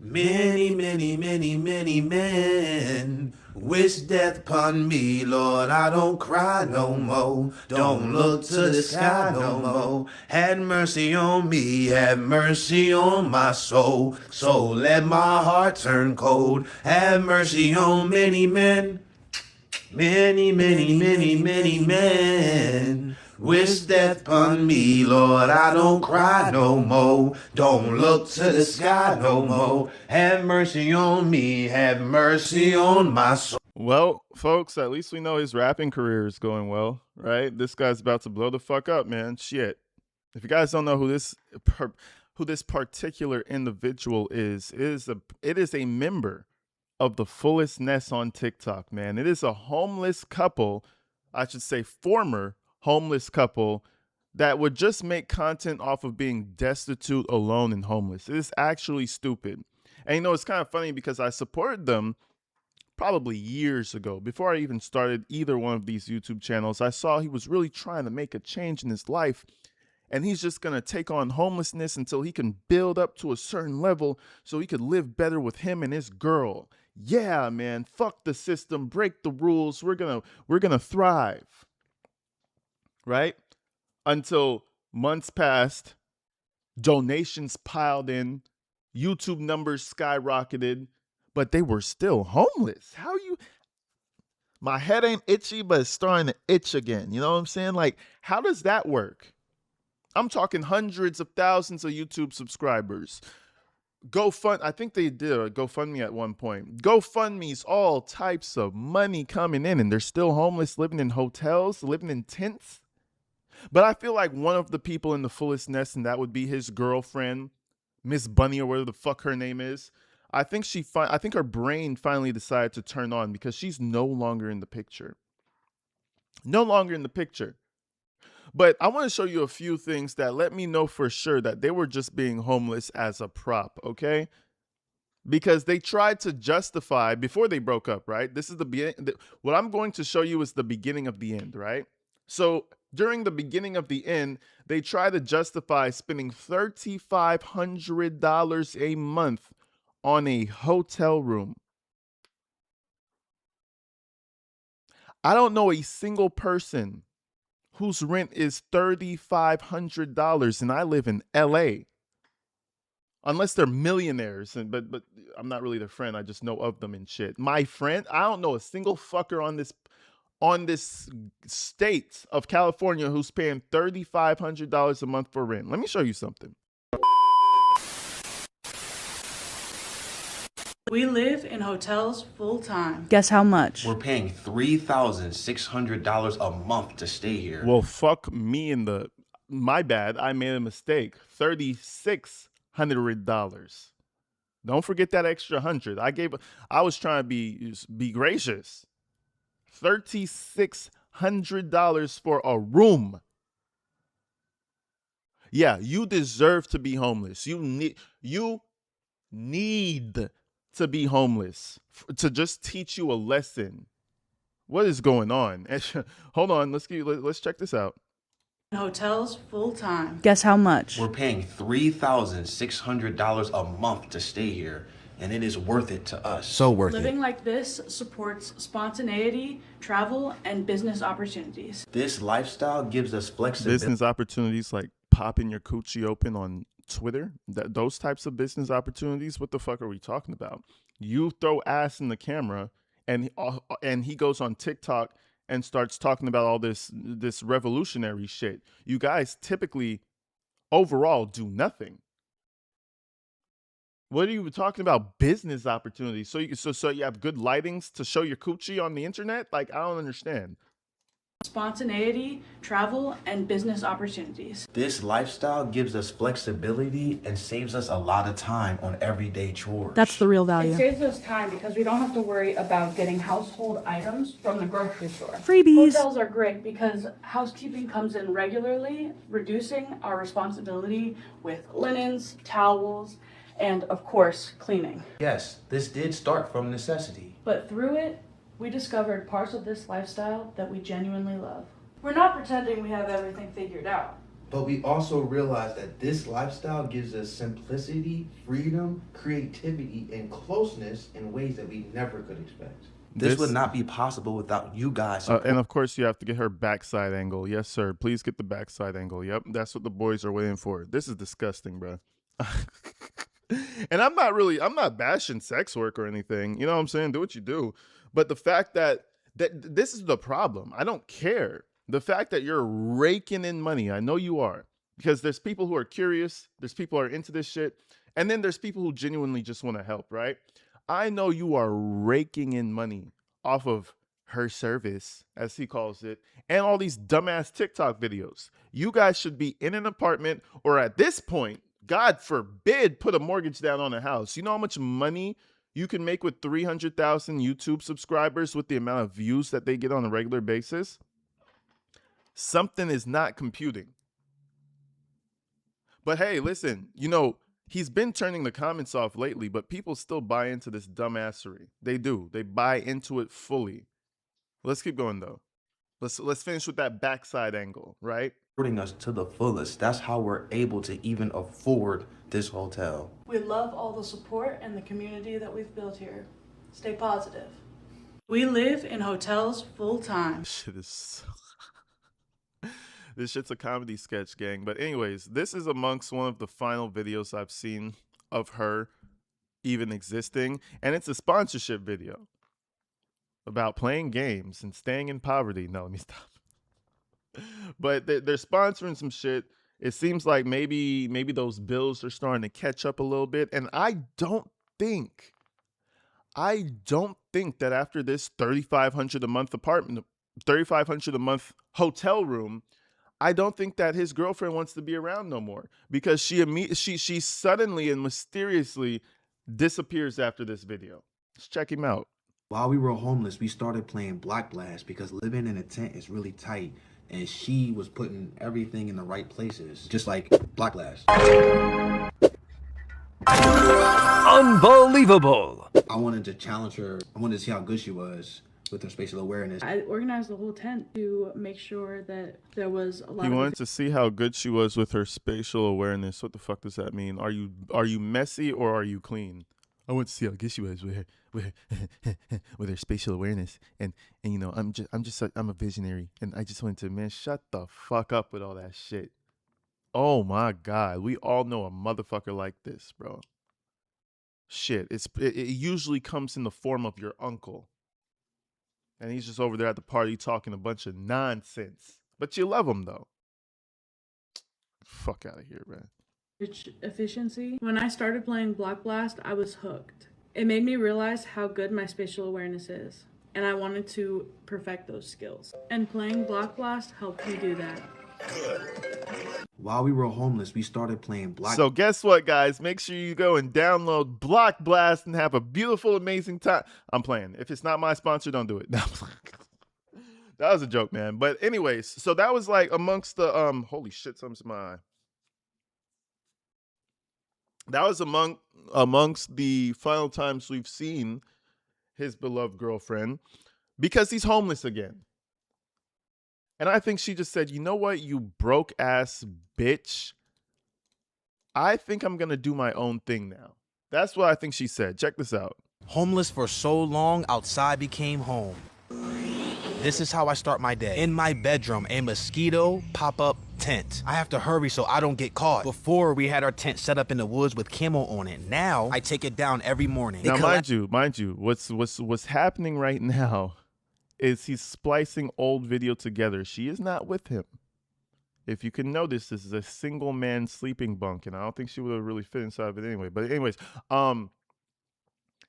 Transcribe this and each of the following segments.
Many, many, many, many men wish death upon me, Lord. I don't cry no more. Don't look to the sky no more. Have mercy on me, have mercy on my soul. So let my heart turn cold. Have mercy on many men. Many, many, many, many men wish death upon me, Lord. I don't cry no more. Don't look to the sky no more. Have mercy on me. Have mercy on my soul. Well, folks, at least we know his rapping career is going well, right? This guy's about to blow the fuck up, man. Shit. If you guys don't know who this particular individual is, it is a member of the Fullestness on TikTok, man. It is a homeless couple, I should say former homeless couple, that would just make content off of being destitute, alone, and homeless. It is actually stupid. And you know, it's kind of funny because I supported them probably years ago. Before I even started either one of these YouTube channels, I saw he was really trying to make a change in his life. And he's just going to take on homelessness until he can build up to a certain level so he could live better with him and his girl. Yeah, man, fuck the system, break the rules. We're going to thrive. Right? Until months passed, donations piled in, YouTube numbers skyrocketed, but they were still homeless. How you... My head ain't itchy, but it's starting to itch again. You know what I'm saying? Like, how does that work? I'm talking hundreds of thousands of YouTube subscribers. I think they did a GoFundMe at one point. GoFundMe's all types of money coming in, and they're still homeless, living in hotels, living in tents. But I feel like one of the people in the Fullestness, and that would be his girlfriend, Miss Bunny, or whatever the fuck her name is. I think her brain finally decided to turn on because she's no longer in the picture. No longer in the picture. But I want to show you a few things that let me know for sure that they were just being homeless as a prop, okay? Because they tried to justify before they broke up, right? This is what I'm going to show you is the beginning of the end, right? So during the beginning of the end, they try to justify spending $3,500 a month on a hotel room. I don't know a single person whose rent is $3,500 and I live in LA. Unless they're millionaires, but I'm not really their friend. I just know of them and shit. My friend, I don't know a single fucker on this state of California who's paying $3,500 a month for rent. Let me show you something. We live in hotels full time. Guess how much? We're paying $3,600 a month to stay here. Well, fuck me in the... My bad. I made a mistake. $3,600. Don't forget that extra 100. I was trying to be gracious. $3,600 for a room. Yeah, you deserve to be homeless. You need to be homeless to just teach you a lesson. What is going on? Hold on, let's check this out. Hotels full time. Guess how much? We're paying $3,600 a month to stay here, and it is worth it to us. So worth Living like this supports spontaneity, travel, and business opportunities. This lifestyle gives us flexibility. Business opportunities like popping your coochie open on Twitter, those types of business opportunities. What the fuck are we talking about? You throw ass in the camera, and he goes on TikTok and starts talking about all this revolutionary shit. You guys typically, overall, do nothing. What are you talking about? Business opportunities. So you have good lightings to show your coochie on the internet? Like, I don't understand. Spontaneity, travel, and business opportunities. This lifestyle gives us flexibility and saves us a lot of time on everyday chores. That's the real value. It saves us time because we don't have to worry about getting household items from the grocery store. Freebies. Hotels are great because housekeeping comes in regularly, reducing our responsibility with linens, towels, and of course, cleaning. Yes, this did start from necessity. But through it, we discovered parts of this lifestyle that we genuinely love. We're not pretending we have everything figured out. But we also realize that this lifestyle gives us simplicity, freedom, creativity, and closeness in ways that we never could expect. This would not be possible without you guys. And of course, you have to get her backside angle. Yes, sir. Please get the backside angle. Yep, that's what the boys are waiting for. This is disgusting, bro. And I'm not bashing sex work or anything. You know what I'm saying? Do what you do. But the fact that this is the problem. I don't care. The fact that you're raking in money, I know you are, because there's people who are curious, there's people who are into this shit, and then there's people who genuinely just want to help, right? I know you are raking in money off of her service, as he calls it, and all these dumbass TikTok videos. You guys should be in an apartment, or at this point, God forbid, put a mortgage down on a house. You know how much money you can make with 300,000 YouTube subscribers with the amount of views that they get on a regular basis? Something is not computing. But hey, listen, you know, he's been turning the comments off lately, but people still buy into this dumbassery. They do. They buy into it fully. Let's keep going, though. Let's finish with that backside angle, right? Supporting us to the fullest. That's how we're able to even afford this hotel. We love all the support and the community that we've built here. Stay positive. We live in hotels full time. Shit is this shit's a comedy sketch, gang. But anyways, this is amongst one of the final videos I've seen of her even existing. And it's a sponsorship video about playing games and staying in poverty. No, let me stop. But they're sponsoring some shit. It seems like maybe those bills are starting to catch up a little bit. And I don't think that after this $3,500 a month apartment, $3,500 a month hotel room, I don't think that his girlfriend wants to be around no more, because she suddenly and mysteriously disappears after this video. Let's check him out. While we were homeless, we started playing Block Blast because living in a tent is really tight, and she was putting everything in the right places, just like Block Blast. Unbelievable. I wanted to challenge her. I wanted to see how good she was with her spatial awareness. I organized the whole tent to make sure that there was a lot He of wanted to see how good she was with her spatial awareness. What the fuck does that mean? Are you messy or are you clean? I want to see how good she was with her spatial awareness. And you know, I'm a visionary, and I just wanted to, man, shut the fuck up with all that shit. Oh my God, we all know a motherfucker like this, bro. Shit, it usually comes in the form of your uncle. And he's just over there at the party talking a bunch of nonsense. But you love him, though. Fuck out of here, man. efficiency. When I started playing Block Blast, I was hooked. It made me realize how good my spatial awareness is, and I wanted to perfect those skills. And playing Block Blast helped me do that. While we were homeless, we started playing Block. So guess what, guys? Make sure you go and download Block Blast and have a beautiful, amazing time. I'm playing. If it's not my sponsor, don't do it. No, that was a joke, man. But anyways, so that was like amongst the holy shit, something's in my eye. That was amongst the final times we've seen his beloved girlfriend, because he's homeless again. And I think she just said, you know what, you broke ass bitch. I think I'm going to do my own thing now. That's what I think she said. Check this out. Homeless for so long, outside became home. This is how I start my day. In my bedroom, a mosquito pop-up tent. I have to hurry so I don't get caught. Before, we had our tent set up in the woods with camo on it. Now, I take it down every morning. Now, mind you, what's happening right now is he's splicing old video together. She is not with him. If you can notice, this is a single man sleeping bunk, and I don't think she would have really fit inside of it anyway. But anyways,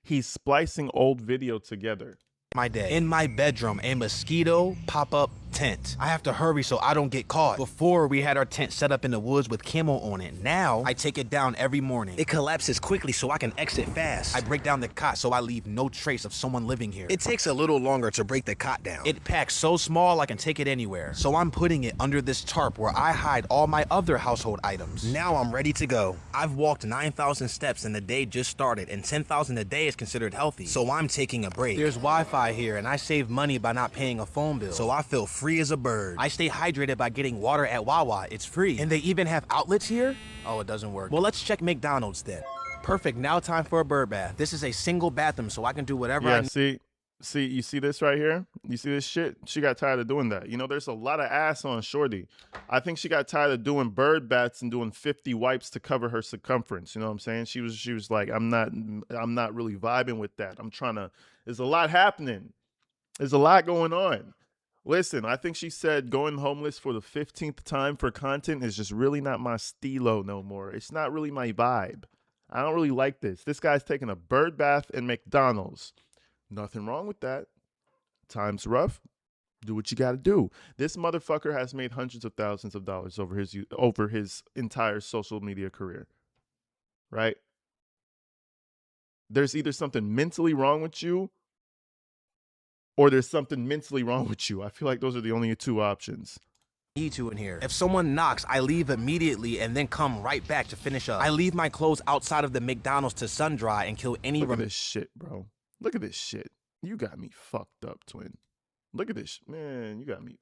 he's splicing old video together. My day. In my bedroom, a mosquito pop-up tent. I have to hurry so I don't get caught. Before, we had our tent set up in the woods with camo on it. Now, I take it down every morning. It collapses quickly so I can exit fast. I break down the cot so I leave no trace of someone living here. It takes a little longer to break the cot down. It packs so small I can take it anywhere. So I'm putting it under this tarp where I hide all my other household items. Now I'm ready to go. I've walked 9,000 steps and the day just started, and 10,000 a day is considered healthy. So I'm taking a break. There's Wi-Fi here, and I save money by not paying a phone bill. So I feel free free as a bird. I stay hydrated by getting water at Wawa. It's free. And they even have outlets here? Oh, it doesn't work. Well, let's check McDonald's then. Perfect. Now time for a bird bath. This is a single bathroom, so I can do whatever I need. See, you see this right here? You see this shit? She got tired of doing that. You know, there's a lot of ass on Shorty. I think she got tired of doing bird baths and doing 50 wipes to cover her circumference. You know what I'm saying? She was like, I'm not really vibing with that. There's a lot happening. There's a lot going on. Listen, I think she said going homeless for the 15th time for content is just really not my stilo no more. It's not really my vibe. I don't really like this. This guy's taking a bird bath in McDonald's. Nothing wrong with that. Time's rough. Do what you got to do. This motherfucker has made hundreds of thousands of dollars over his entire social media career. Right? There's either something mentally wrong with you or there's something mentally wrong with you. I feel like those are the only two options. Need to in here. If someone knocks, I leave immediately and then come right back to finish up. I leave my clothes outside of the McDonald's to sun dry and kill any. Look at this shit, bro. Look at this shit. You got me fucked up, twin. Look at this, man. You got me.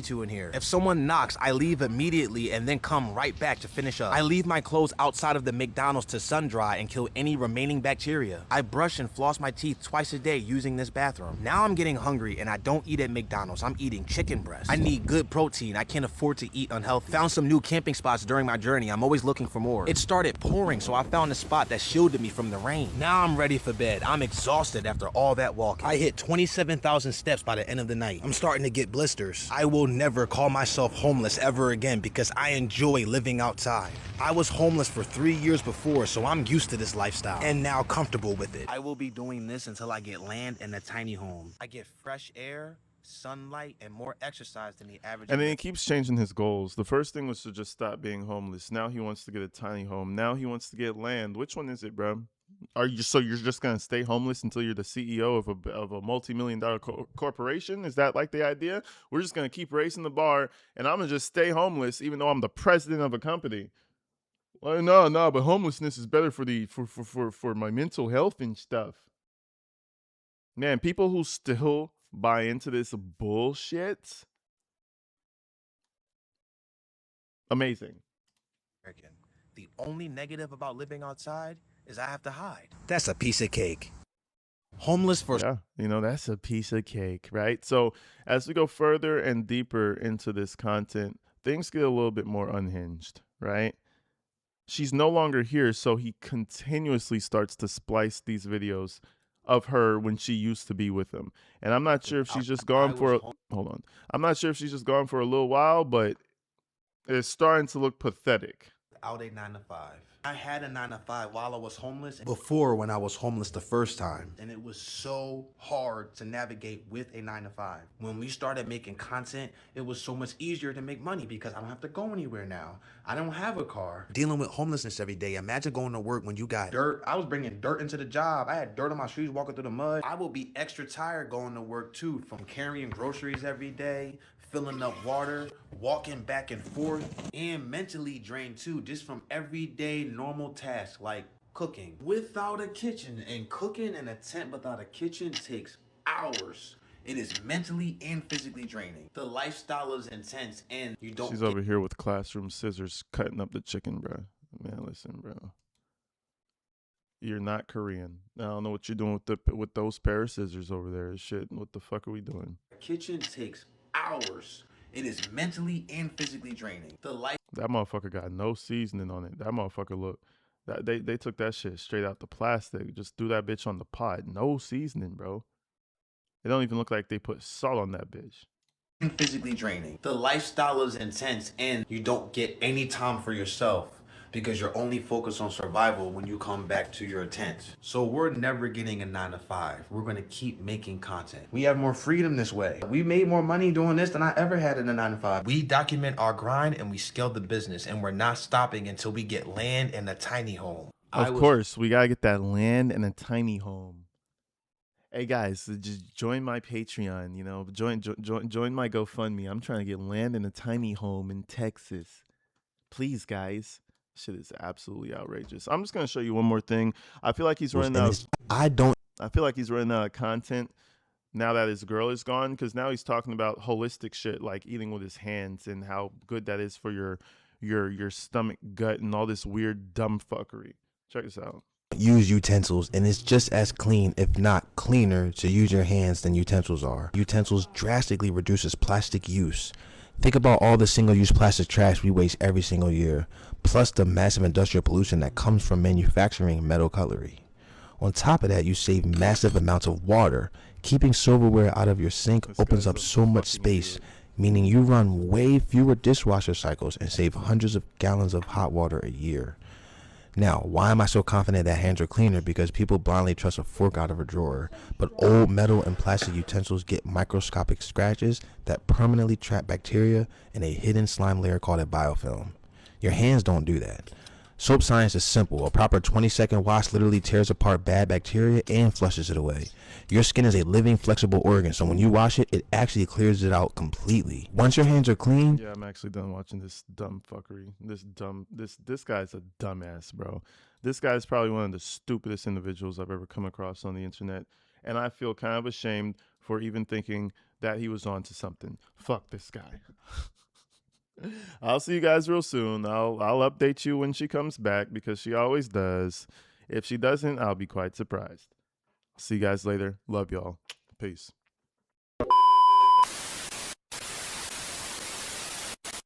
To in here. If someone knocks, I leave immediately and then come right back to finish up. I leave my clothes outside of the McDonald's to sun dry and kill any remaining bacteria. I brush and floss my teeth twice a day using this bathroom. Now I'm getting hungry and I don't eat at McDonald's. I'm eating chicken breast. I need good protein. I can't afford to eat unhealthy. Found some new camping spots during my journey. I'm always looking for more. It started pouring, so I found a spot that shielded me from the rain. Now I'm ready for bed. I'm exhausted after all that walking. I hit 27,000 steps by the end of the night. I'm starting to get blisters. I will never call myself homeless ever again because I enjoy living outside. I was homeless for 3 years before, so I'm used to this lifestyle and now comfortable with it. I will be doing this until I get land and a tiny home. I get fresh air, sunlight, and more exercise than the average. And then he keeps changing his goals. The first thing was to just stop being homeless. Now he wants to get a tiny home. Now he wants to get land. Which one is it, bro? You're just gonna stay homeless until you're the CEO of a multi-million-dollar corporation? Is that like the idea? We're just gonna keep raising the bar, and I'm gonna just stay homeless, even though I'm the president of a company. Well, no, but homelessness is better for my mental health and stuff. Man, people who still buy into this bullshit, amazing. The only negative about living outside is I have to hide. That's a piece of cake. Homeless for... Yeah, that's a piece of cake, right? So as we go further and deeper into this content, things get a little bit more unhinged, right? She's no longer here, so he continuously starts to splice these videos of her when she used to be with him. And I'm not sure if she's just gone for... Hold on. I'm not sure if she's just gone for a little while, but it's starting to look pathetic. Out a 9-to-5. I had a 9-to-5 while I was homeless. Before, when I was homeless the first time. And it was so hard to navigate with a 9-to-5. When we started making content, it was so much easier to make money because I don't have to go anywhere now. I don't have a car. Dealing with homelessness every day. Imagine going to work when you got dirt. I was bringing dirt into the job. I had dirt on my shoes walking through the mud. I will be extra tired going to work too, from carrying groceries every day, filling up water, walking back and forth, and mentally drained too, just from everyday normal tasks like cooking without a kitchen. And cooking in a tent without a kitchen takes hours. It is mentally and physically draining. The lifestyle is intense and you don't... She's over here with classroom scissors cutting up the chicken, bro. Man, listen, bro. You're not Korean. I don't know what you're doing with those pair of scissors over there. Shit, what the fuck are we doing? The kitchen takes hours. It is mentally and physically draining. That motherfucker got no seasoning on it. That motherfucker look. They took that shit straight out the plastic. Just threw that bitch on the pot. No seasoning, bro. It don't even look like they put salt on that bitch. Physically draining. The lifestyle is intense and you don't get any time for yourself because you're only focused on survival when you come back to your tent. So we're never getting a 9-to-5. We're gonna keep making content. We have more freedom this way. We made more money doing this than I ever had in a 9-to-5. We document our grind and we scale the business, and we're not stopping until we get land and a tiny home. Of course, we gotta get that land and a tiny home. Hey guys, just join my Patreon, join my GoFundMe. I'm trying to get land and a tiny home in Texas. Please, guys. Shit is absolutely outrageous. I'm just gonna show you one more thing. I feel like he's running out. I feel like he's running out of content. now that his girl is gone, because now he's talking about holistic shit like eating with his hands and how good that is for your stomach, gut, and all this weird dumb fuckery. Check this out. Use utensils, and it's just as clean, if not cleaner, to use your hands than utensils are. Utensils drastically reduces plastic use. Think about all the single-use plastic trash we waste every single year, plus the massive industrial pollution that comes from manufacturing metal cutlery. On top of that, you save massive amounts of water. Keeping silverware out of your sink opens up so much space, meaning you run way fewer dishwasher cycles and save hundreds of gallons of hot water a year. Now, why am I so confident that hands are cleaner? Because people blindly trust a fork out of a drawer, but old metal and plastic utensils get microscopic scratches that permanently trap bacteria in a hidden slime layer called a biofilm. Your hands don't do that. Soap science is simple. A proper 20-second wash literally tears apart bad bacteria and flushes it away. Your skin is a living, flexible organ, so when you wash it, it actually clears it out completely. Once your hands are clean... Yeah, I'm actually done watching this dumb fuckery. This guy's a dumbass, bro. This guy's probably one of the stupidest individuals I've ever come across on the internet, and I feel kind of ashamed for even thinking that he was onto something. Fuck this guy. I'll see you guys real soon. I'll update you when she comes back because she always does. If she doesn't, I'll be quite surprised. See you guys later. Love y'all. Peace.